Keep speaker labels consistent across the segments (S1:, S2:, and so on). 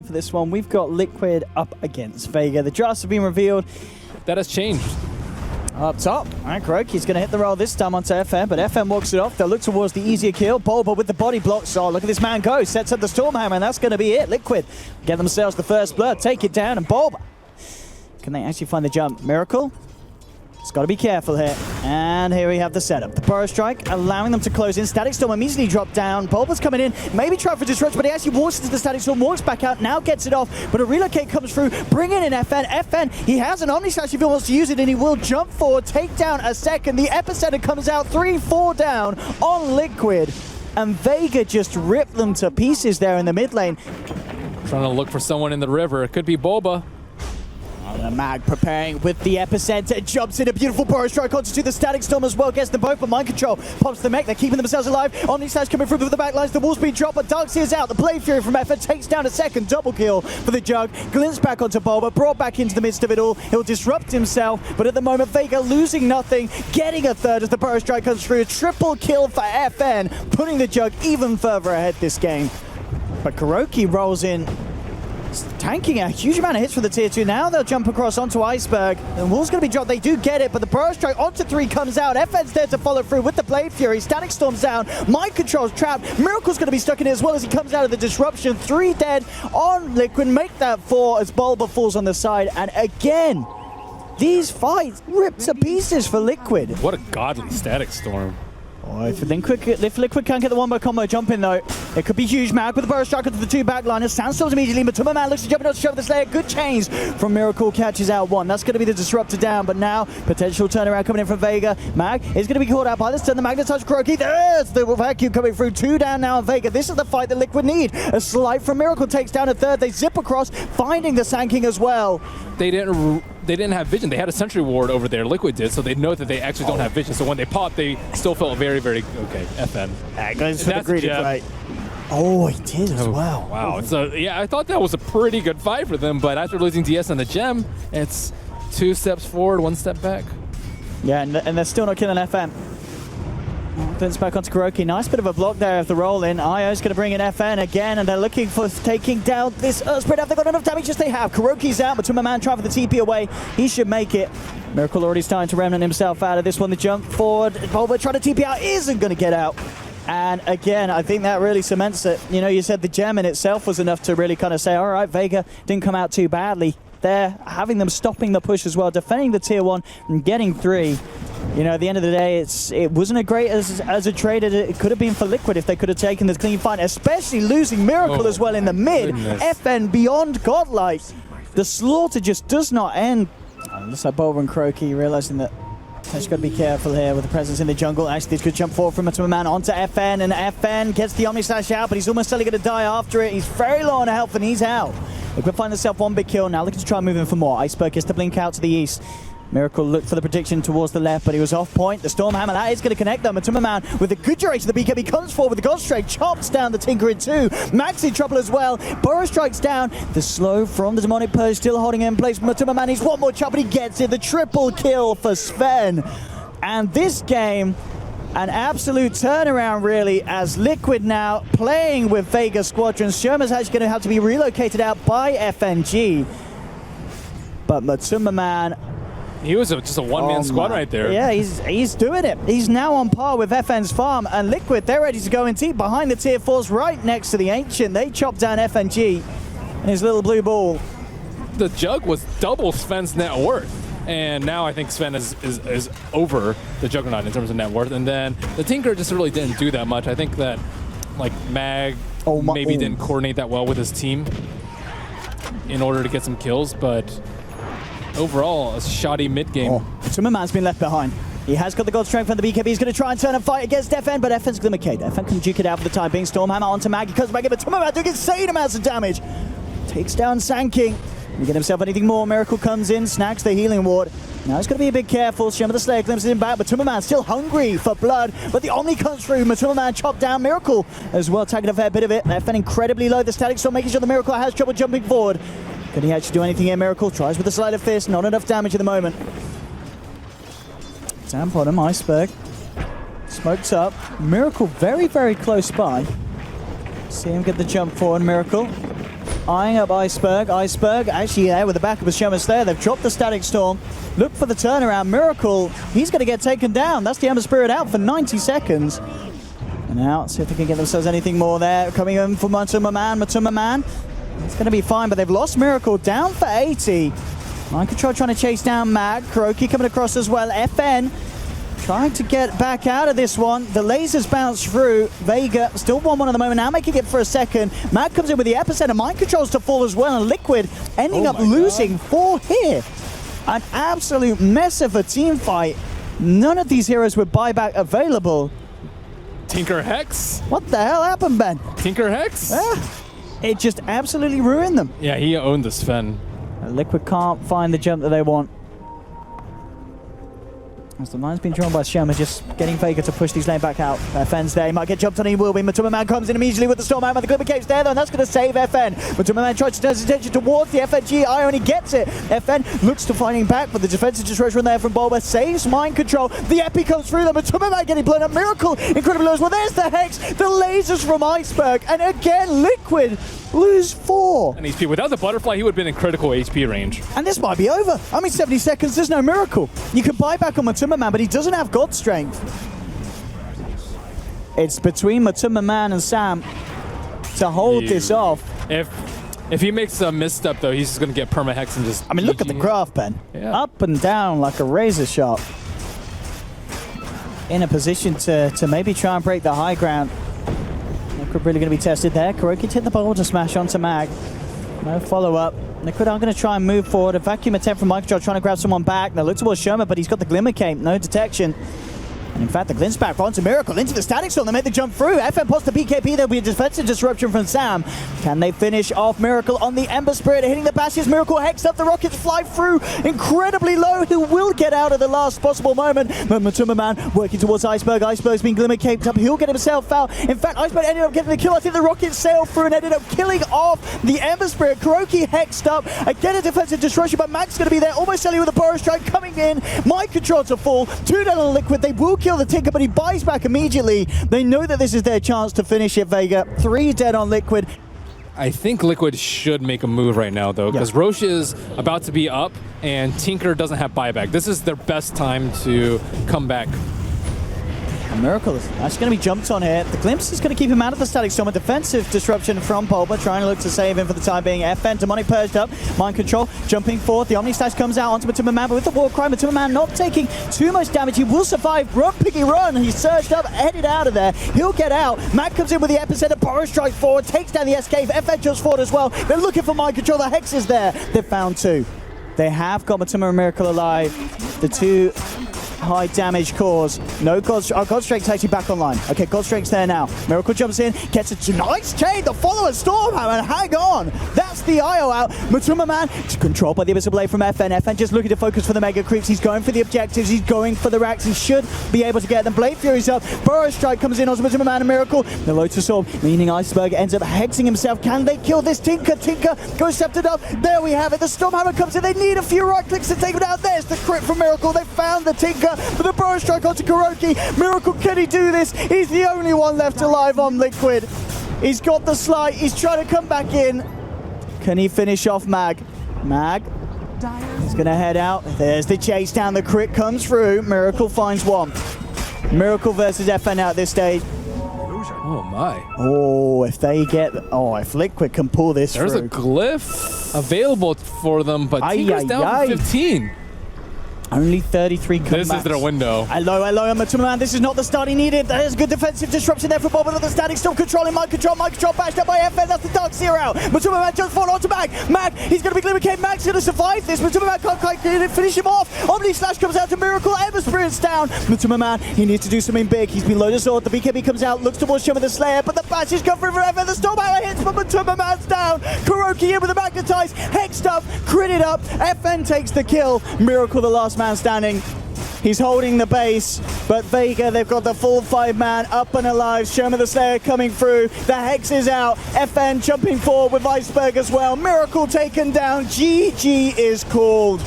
S1: For this one, we've got Liquid up against Vega. The drafts have been revealed.
S2: That has changed.
S1: Up top, Kroki's going to hit the roll this time onto FN, but FN walks it off. They'll look towards the easier kill. Bulba with the body block. So look at this man go. Sets up the Stormhammer, and that's going to be it. Liquid get themselves the first blood, take it down, and Bulba. Can they actually find the jump? Miracle? It's got to be careful here. And here we have the setup. The Burrow Strike allowing them to close in. Static Storm immediately dropped down. Bulba's coming in. Maybe try for disruption, but he actually walks into the Static Storm, walks back out, now gets it off. But a relocate comes through, bringing in FN. FN, he has an Omni Slash if he wants to use it, and he will jump forward, take down a second. The Epicenter comes out, 3-4 down on Liquid. And Vega just ripped them to pieces there in the mid lane.
S2: Trying to look for someone in the river. It could be Bulba.
S1: The Mag preparing with the Epicenter, jumps in a beautiful Burrow Strike onto the Static Storm as well, gets them both, but Mind Control pops the mech, they're keeping themselves alive. Omni Slash coming through with the backlines, the wall's being dropped, but Darkseer's out, the Blade Fury from Effort takes down a second, double kill for the Jug, glimpse back onto Bulba, brought back into the midst of it all, he'll disrupt himself, but at the moment Vega losing nothing, getting a third as the Burrow Strike comes through, a triple kill for FN, putting the Jug even further ahead this game. But Kroki rolls in, tanking a huge amount of hits for the tier 2. Now they'll jump across onto Iceberg. The wall's going to be dropped. They do get it, but the Burrow Strike onto 3 comes out. FN's there to follow through with the Blade Fury. Static Storm's down. Mind Control's trapped. Miracle's going to be stuck in it as well as he comes out of the disruption. 3 dead on Liquid. Make that 4 as Bulba falls on the side. And again, these fights rip to pieces for Liquid.
S2: What a godly Static Storm.
S1: Oh, if Liquid can't get the one-bar combo jump in though, it could be huge. Mag with the Burrow Strike onto the 2 backliners. Sandstorms immediately, but Tumma Man looks to jump in to shove the Slayer. Good chains from Miracle, catches out 1. That's going to be the disruptor down, but now potential turnaround coming in from Vega. Mag is going to be caught out by the stun. The Magnetized Kroki. There's the vacuum coming through. 2 down now on Vega. This is the fight that Liquid need. A slight from Miracle takes down a third. They zip across, finding the Sand King as well.
S2: They didn't have vision. They had a sentry ward over there. Liquid did, so they know that they actually don't have vision. So when they pop, they still felt very, very okay. FN.
S1: Goes for the greedy fight. Oh, he did as well.
S2: Wow. So yeah, I thought that was a pretty good fight for them, but after losing DS on the gem, it's 2 steps forward, 1 step back.
S1: Yeah, and they're still not killing FN. Flips back onto Kroki. Nice bit of a block there of the roll in. IO's going to bring in FN again, and they're looking for taking down this spread. Have they got enough damage? Yes, they have. Kroki's out, but Tumma Man trying for the TP away. He should make it. Miracle already starting to remnant himself out of this one. The jump forward. Bulba trying to TP out, isn't going to get out. And again, I think that really cements it. You know, you said the gem in itself was enough to really kind of say, all right, Vega didn't come out too badly. They're having them stopping the push as well, defending the tier 1 and getting 3. You know, at the end of the day, it wasn't as great as a trade as it could have been for Liquid if they could have taken the clean fight, especially losing Miracle as well in the mid. Goodness. FN beyond godlike. The slaughter just does not end. Looks like Bulba and Kroki realizing that they've got to be careful here with the presence in the jungle. Actually, this could jump forward from a man onto FN, and FN gets the Omni Slash out, but he's almost certainly going to die after it. He's very low on health, and he's out. Liquid find themselves 1 big kill now, looking to try and move in for more. Iceberg gets to blink out to the east. Miracle looked for the prediction towards the left, but he was off point. The Stormhammer, that is going to connect them. And Tumma Man with a good duration of the BKB comes forward with the God Strike, chops down the Tinker in 2. Max in trouble as well. Burrow Strikes down. The slow from the Demonic Purge still holding in place. Tumma Man needs 1 more chop, but he gets it. The triple kill for Sven. And this game, an absolute turnaround really, as Liquid now playing with Vega Squadrons. Sherman's actually going to have to be relocated out by FNG. But Tumma Man,
S2: he was just a one-man squad right there.
S1: Yeah, he's doing it. He's now on par with FN's farm, and Liquid, they're ready to go in deep behind the tier 4s right next to the Ancient. They chop down FNG and his little blue ball.
S2: The Jug was double Sven's net worth, and now I think Sven is over the Juggernaut in terms of net worth, and then the Tinker just really didn't do that much. I think that like Mag maybe didn't coordinate that well with his team in order to get some kills, but overall, a shoddy mid-game.
S1: Tumma Man's been left behind. He has got the God Strength from the BKB. He's going to try and turn and fight against FN, but FN's going to McCade. FN can duke it out for the time being. Stormhammer onto Mag. He comes back in, but Tumma Man doing insane amounts of damage. Takes down Sand King. Can get himself anything more. Miracle comes in, snacks the healing ward. Now he's got to be a bit careful. Shimmer the Slayer glimpses him back, but Tumma Man still hungry for blood. But the Omni comes through. Tumma Man chopped down Miracle as well, tagging a fair bit of it. FN incredibly low. The Static Storm making sure the Miracle has trouble jumping forward. Can he actually do anything here? Miracle tries with the Sleight of Fist. Not enough damage at the moment. Down bottom, Iceberg. Smoked up. Miracle very, very close by. See him get the jump forward, Miracle. eyeing up Iceberg. Iceberg actually there with the backup of Shomer Slayer. They've dropped the Static Storm. Look for the turnaround. Miracle, he's going to get taken down. That's the Ember Spirit out for 90 seconds. And now, see if they can get themselves anything more there. Coming in for Matuma Man. Matuma Man, it's going to be fine, but they've lost Miracle down for 80. Mind Control trying to chase down Mag. Kuroki coming across as well. FN trying to get back out of this one. The lasers bounce through. Vega still 1-1 at the moment, now making it for a second. Mag comes in with the epicenter. Mind Controls to fall as well, and Liquid ending up losing 4 here. An absolute mess of a team fight. None of these heroes with buyback available.
S2: Tinker Hex?
S1: What the hell happened, Ben?
S2: Tinker Hex?
S1: It just absolutely ruined them.
S2: Yeah, he owned the Sven.
S1: Liquid can't find the jump that they want. As the line's been drawn by Shomer, just getting Vega to push these lane back out. FN's there, he might get jumped on, he will be. Matuma Man comes in immediately with the Storm Hammer. The Glimmer Cave's there though, and that's going to save FN. Matuma Man tries to turn his attention towards the FNG. Ione gets it. FN looks to fighting back, but the defensive disruption there from Bulba saves Mind Control. The Epi comes through them. Matuma Man getting blown up. Miracle incredibly low as well. There's the Hex, the lasers from Iceberg, and again Liquid lose 4.
S2: And HP. Without the butterfly, he would have been in critical HP range.
S1: And this might be over. I mean, 70 seconds, there's no Miracle. You can buy back on Matuma Man, but he doesn't have God Strength. It's between Matuma Man and Sam to hold this off.
S2: If he makes a misstep, though, he's just going to get perma-hex and just...
S1: I mean, look at the graph, Ben.
S2: Yeah.
S1: Up and down like a razor sharp. In a position to maybe try and break the high ground. Liquid really going to be tested there. Kuroki hit the ball to smash onto Mag. No follow-up. Liquid are going to try and move forward. A vacuum attempt from Microjoy trying to grab someone back. They look towards Shomer, but he's got the Glimmer Cape. No detection. And in fact, the Glint's back onto Miracle, into the Static Storm. They make the jump through. FN pops the PKP. There'll be a defensive disruption from Sam. Can they finish off Miracle on the Ember Spirit? Hitting the bashes. Miracle hexed up. The rockets fly through incredibly low. Who will get out at the last possible moment? But Matuma Man working towards Iceberg. Iceberg's been Glimmer Caped up. He'll get himself out. In fact, Iceberg ended up getting the kill. I think the rockets sailed through and ended up killing off the Ember Spirit. Kuroki hexed up. Again, a defensive disruption, but Mag's going to be there. Almost selling with a Burrow Strike coming in. Mind Control to fall. 2 down on Liquid. They will kill the Tinker, but he buys back immediately. They know that this is their chance to finish it, Vega. 3 dead on Liquid.
S2: I think Liquid should make a move right now, though, because Roche is about to be up, and Tinker doesn't have buyback. This is their best time to come back.
S1: Miracle is actually going to be jumped on here. The Glimpse is going to keep him out of the Static Storm. A defensive disruption from Bulba, trying to look to save him for the time being. FN, Demonic purged up. Mind Control jumping forth. The Omni Slash comes out onto Matuma Man, but with the War Cry, Matuma Man not taking too much damage. He will survive. Run, Piggy, run. He's surged up, headed out of there. He'll get out. Mag comes in with the epicenter. Burrow Strike forward, takes down the escape. FN jumps forward as well. They're looking for Mind Control. The Hex is there. They've found 2. They have got Matuma and Miracle alive. The 2 high damage cause. No God Strength's actually back online. Okay, God Strength's there now. Miracle jumps in, gets a nice chain. The follower Stormhammer, hang on. That's the IO out. Matuma Man controlled by the Abyssal Blade from FN. FN just looking to focus for the Mega Creeps. He's going for the objectives. He's going for the racks. He should be able to get them. Blade Fury's up. Burrow Strike comes in onto Matuma Man and Miracle. The Lotus Orb, meaning Iceberg ends up hexing himself. Can they kill this Tinker? Tinker goes sceptered up. There we have it. The Stormhammer comes in. They need a few right clicks to take him down. There's the crit from Miracle. They found the Tinker. But the Burrow Strike onto Kuroki. Miracle, can he do this? He's the only one left alive on Liquid. He's got the slide. He's trying to come back in. Can he finish off Mag? Mag. He's going to head out. There's the chase down. The crit comes through. Miracle finds 1. Miracle versus FN out this stage.
S2: Oh my.
S1: Oh, if they get... Oh, if Liquid can pull this
S2: There's
S1: through.
S2: a glyph available for them, but Tinker's down to 15.
S1: Only 33 comebacks.
S2: This is their window.
S1: Hello, Matuma Man. This is not the start he needed. There's good defensive disruption there for Bob, but the Static still controlling Mind Control. Mind Control bashed up by FN. That's the Dark Seer out. Matuma Man jumps forward onto Mag. Mag, he's going to be Glimmer Cape. Mag's going to survive this. Matuma Man can't quite finish him off. Omni Slash comes out to Miracle. Ember Spirit's down. Matuma Man, he needs to do something big. He's been Lotus Sword. The BKB comes out, looks towards Shomer the Slayer, but the bashes come through forever. The Stormhammer hits, but Matuma Man's down. Kuroki in with the magnetize. Hexed up, critted up. FN takes the kill. Miracle, the last man standing. He's holding the base, but Vega, they've got the full 5-man up and alive. Shomer the Slayer coming through. The Hex is out. FN jumping forward with Iceberg as well. Miracle taken down. GG is called.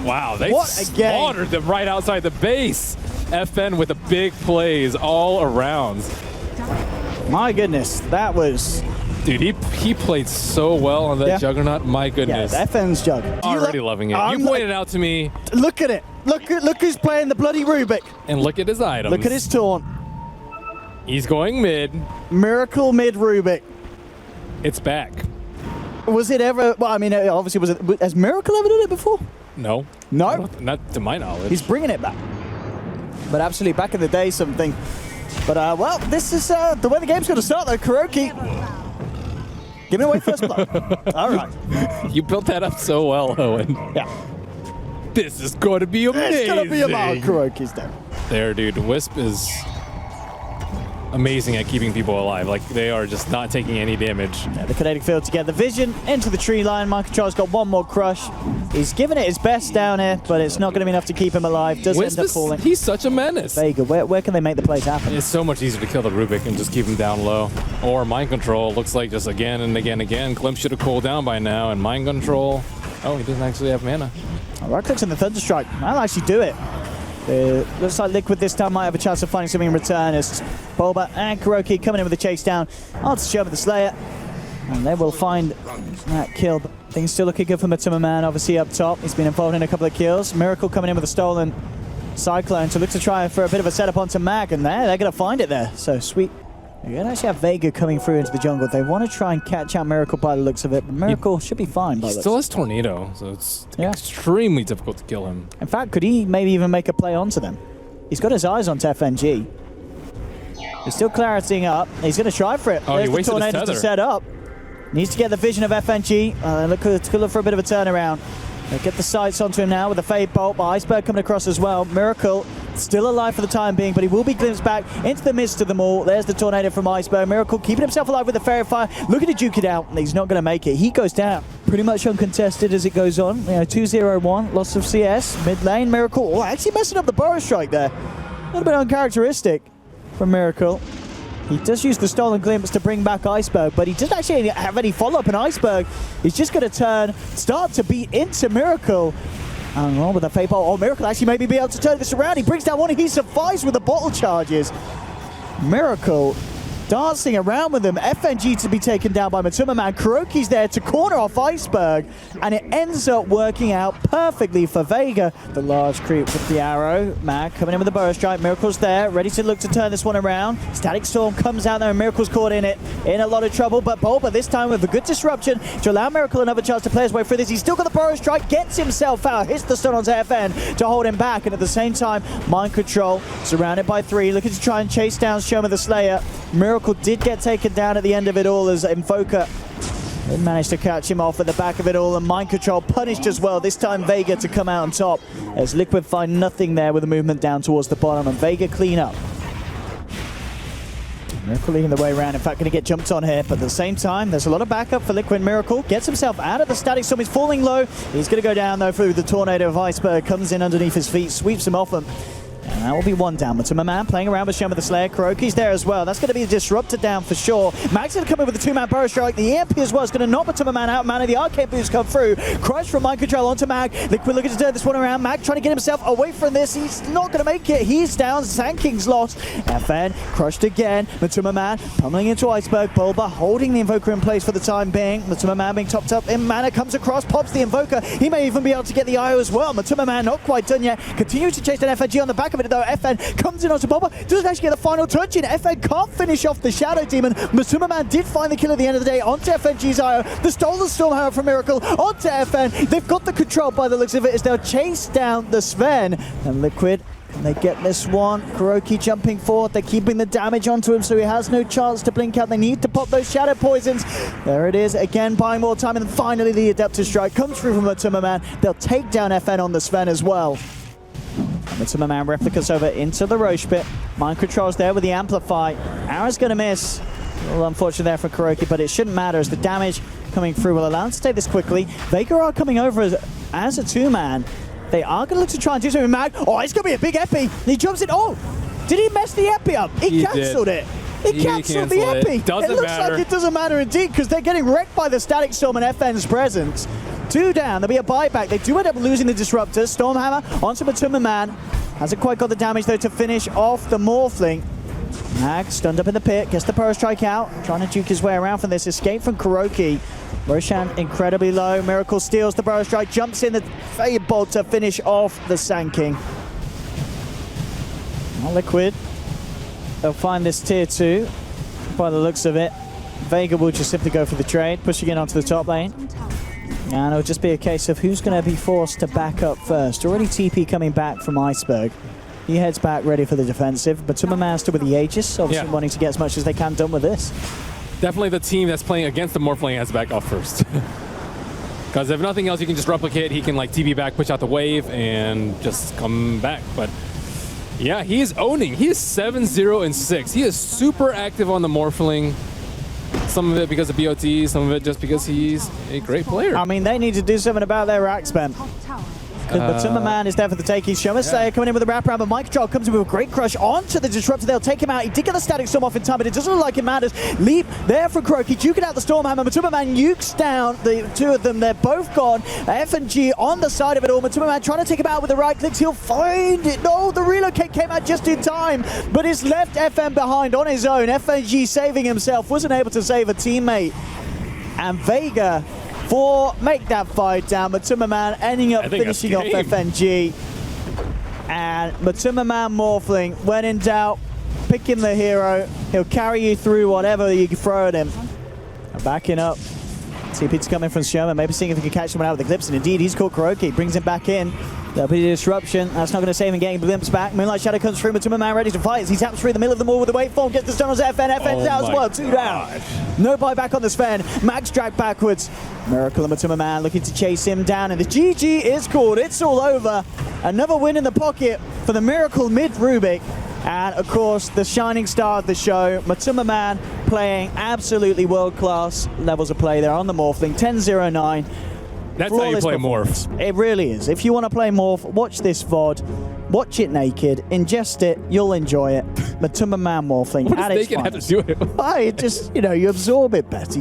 S2: Wow, they slaughtered them right outside the base. FN with the big plays all around.
S1: My goodness, that was
S2: Dude, he played so well on that Juggernaut. My goodness.
S1: Yeah, FN's Jug.
S2: Already loving it. You pointed out to me.
S1: Look at it. Look who's playing the bloody Rubik.
S2: And look at his items.
S1: Look at his taunt.
S2: He's going mid.
S1: Miracle mid Rubik.
S2: It's back.
S1: Was it ever? Well, I mean, obviously, has Miracle ever done it before?
S2: No.
S1: No?
S2: Not to my knowledge.
S1: He's bringing it back. But absolutely, back in the day, something. But, well, this is the way the game's going to start, though. Kuroky. Give me away first blood. All right.
S2: You built that up so well, Owen.
S1: Yeah.
S2: This is going to be amazing.
S1: It's going to be about Kuroky's there.
S2: There, dude. Wisp is amazing at keeping people alive. Like, they are just not taking any damage.
S1: Yeah, the kinetic field to get the vision into the tree line. Mind Control's got one more crush. He's giving it his best down here, but it's not going to be enough to keep him alive. Does
S2: Wisp
S1: end up falling.
S2: He's such a menace.
S1: Vega, where can they make the plays happen?
S2: It's so much easier to kill the Rubik and just keep him down low. Or Mind Control looks like just again and again and again. Klim should have cooled down by now, and Mind Control. Oh, he doesn't actually have mana.
S1: Right clicks in the Thunderstrike. I'll actually do it. Looks like Liquid this time might have a chance of finding something in return as Bulba and Kuroky coming in with a chase down onto Sherman the Slayer. And they will find that kill. Things still looking good for Matuma Man, obviously up top. He's been involved in a couple of kills. Miracle coming in with a stolen Cyclone to look to try for a bit of a setup onto Mag, and they're going to find it there. So sweet. You're going to actually have Vega coming through into the jungle. They want to try and catch out Miracle by the looks of it, but Miracle should be fine by the looks.
S2: He still has Tornado, so it's extremely difficult to kill him.
S1: In fact, could he maybe even make a play onto them? He's got his eyes onto FNG. He's still claritying up. He's going to try for it.
S2: Oh,
S1: There's
S2: he wasted
S1: the tornado
S2: his tether.
S1: to set up. Needs to get the vision of FNG. Look for a bit of a turnaround. They get the sights onto him now with a Fade Bolt, but Iceberg coming across as well. Miracle still alive for the time being, but he will be glimpsed back into the midst of them all. There's the tornado from Iceberg. Miracle keeping himself alive with the Fairy Fire. Looking to juke it out. He's not going to make it. He goes down. Pretty much uncontested as it goes on. 2-0-1, loss of CS. Mid lane, Miracle. Oh, actually messing up the Burrow Strike there. A little bit uncharacteristic from Miracle. He does use the stolen glimpse to bring back Iceberg, but he doesn't actually have any follow-up in Iceberg. He's just going to start to beat into Miracle. And on with a Fade Bolt. Oh, Miracle actually maybe be able to turn this around. He brings down one. He survives with the bottle charges. Miracle dancing around with them. FNG to be taken down by Matuma Man. Kuroky's there to corner off Iceberg, and it ends up working out perfectly for Vega. The large creep with the arrow. Mag coming in with the Burrow Strike. Miracle's there, ready to look to turn this one around. Static Storm comes out there, and Miracle's caught in it. In a lot of trouble, but Bulba this time with a good disruption to allow Miracle another chance to play his way through this. He's still got the Burrow Strike, gets himself out, hits the stun onto FN to hold him back, and at the same time, Mind Control surrounded by 3, looking to try and chase down Shoma the Slayer. Miracle did get taken down at the end of it all as Invoker did manage to catch him off at the back of it all, and Mind Control punished as well. This time Vega to come out on top as Liquid find nothing there with the movement down towards the bottom, and Vega clean up. Miracle leading the way around, in fact going to get jumped on here, but at the same time there's a lot of backup for Liquid. Miracle gets himself out of the Static Storm, he's falling low, he's going to go down though through the tornado of Iceberg, comes in underneath his feet, sweeps him off him. And that will be one down. Matuma Man playing around with Shoma the Slayer. Kuroky's there as well. That's going to be a disruptor down for sure. Mag's going to come in with a 2-man Burrow Strike. The EMP as well is going to knock Matuma Man out. Mana, the arcade boost come through. Crush from Mind Control onto Mag. Liquid looking to turn this one around. Mag trying to get himself away from this. He's not going to make it. He's down. Sanking's lost. FN crushed again. Matuma Man pummeling into Iceberg. Bulba holding the Invoker in place for the time being. Matuma Man being topped up in mana. Comes across, pops the Invoker. He may even be able to get the IO as well. Matuma Man not quite done yet. Continues to chase an FNG on the back of it though. FN comes in onto Bulba, doesn't actually get the final touch in. FN can't finish off the Shadow Demon. Matuma Man did find the kill at the end of the day onto FNG's IO. The stolen Storm Hammer from Miracle onto FN. They've got the control by the looks of it as they'll chase down the Sven. And Liquid, can they get this one? Kuroky jumping forward. They're keeping the damage onto him so he has no chance to blink out. They need to pop those Shadow Poisons. There it is, again buying more time, and then finally the Adeptus Strike comes through from Matuma Man. They'll take down FN on the Sven as well. Matuma Man replicas over into the Roche pit. Mind Control's there with the Amplify. Arrow's going to miss. A little unfortunate there for Kuroky, but it shouldn't matter as the damage coming through will allow him to take this quickly. Vega are coming over as a 2-man. They are going to look to try and do something with Mag. Oh, it's going to be a big epi. He jumps in. Oh, did he mess the epi up? He cancelled it. He cancelled the epi. It looks like it doesn't matter indeed because they're getting wrecked by the Static Storm and FN's presence. 2 down, there'll be a buyback. They do end up losing the Disruptor. Stormhammer onto Matuma Man. Hasn't quite got the damage though to finish off the Morphling. Mag stunned up in the pit, gets the power strike out, trying to juke his way around from this escape from Kuroki. Roshan incredibly low, Miracle steals the power strike, jumps in the Fade Bolt to finish off the Sand King. Now Liquid, they'll find this tier 2 by the looks of it. Vega will just simply go for the trade, pushing in onto the top lane. And it'll just be a case of who's going to be forced to back up first. Already TP coming back from Iceberg. He heads back ready for the defensive, but Tumberman still with the Aegis, obviously wanting to get as much as they can done with this.
S2: Definitely the team that's playing against the Morphling has to back off first. Because if nothing else, you can just replicate. He can like TP back, push out the wave, and just come back. But yeah, he is owning. He is 7-0-6. He is super active on the Morphling. Some of it because of BOT, some of it just because he's a great player.
S1: I mean, they need to do something about their rack spend. But Tumberman is there for the take. He's Shoma Slayer coming in with a wraparound, but Mike Control comes in with a great crush onto the Disruptor. They'll take him out. He did get the Static Storm off in time, but it doesn't look like it matters. Leap there from Kuroki, duking out the Stormhammer. But Tumberman nukes down the two of them. They're both gone. F and G on the side of it all. But Tumberman trying to take him out with the right clicks. He'll find it. No, the relocate came out just in time, but it's left FM behind on his own. FNG saving himself, wasn't able to save a teammate. And Vega make that fight down. Matumberman ending up finishing off FNG. And Matumberman Morphling, when in doubt, pick him the hero. He'll carry you through whatever you throw at him. And backing up. TP's coming from Sherman, maybe seeing if he can catch someone out with the Glimpse. And indeed, he's caught Kuroki, brings him back in. There'll be a disruption. That's not going to save him getting Glimpse back. Moonlight Shadow comes through, Matumberman ready to fight as he taps through the middle of the wall with the waveform, gets the stun on FN. FN's out as well, 2 down. No buyback on the Sven. Max dragged backwards. Miracle and Matumberman looking to chase him down, and the GG is called. It's all over. Another win in the pocket for the Miracle mid Rubik. And of course, the shining star of the show, Matumberman, playing absolutely world-class levels of play there on the Morphling, 10-0-9.
S2: That's how you play Morph.
S1: It really is. If you want to play Morph, watch this VOD, watch it naked, ingest it, you'll enjoy it. Matumberman Morphling
S2: What
S1: at
S2: does
S1: its
S2: naked have to
S1: finest.
S2: do with it?
S1: It just, you know, you absorb it better.